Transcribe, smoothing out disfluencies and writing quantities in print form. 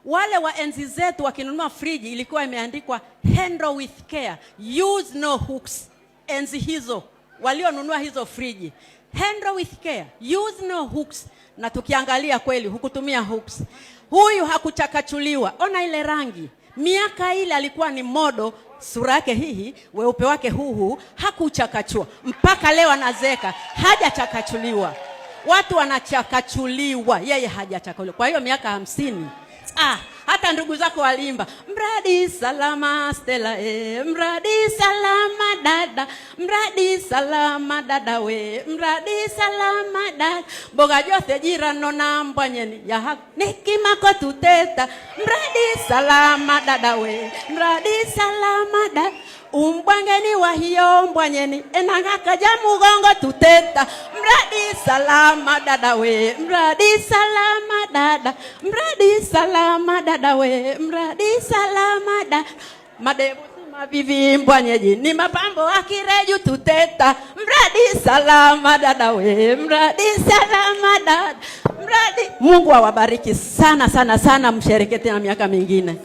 Wale wa enzi zetu wakinunua friji ilikuwa imeandikwa handle with care, use no hooks. Enzi hizo walionunua hizo friji, handle with care, use no hooks. Na tukiangalia kweli hukutumia hooks. Huyu hakuchakachuliwa. Ona ile rangi. Miaka ile alikuwa ni modo, sura yake hii, weupe wake huu, hakuchakachua. Mpaka leo anazeka, hajachakachuliwa. Watu wanachakachuliwa, yeye hajachakachuliwa. Kwa hiyo miaka 50. Hata ndugu zako walimba, mradi salama Stella, mradi salama dada, mradi salama dada we, mradi salama dada, boga jose jirano na mbwanyeni ya nikimako tuteta, mradi salama dada we, mradi salama dada, umbwangeni wa hiyo mbwanyeni enangaka jamugongo tuteta, mradi salama dada we, mradi salama dada, mradi salama dada we, mradi salama dada, madebu mabivi mbwanyeji ni mapambo akireju tuteta, mradi salama dada we, mradi salama dada, mradi. Mungu awabariki sana sana sana, msherekete na miaka mingine.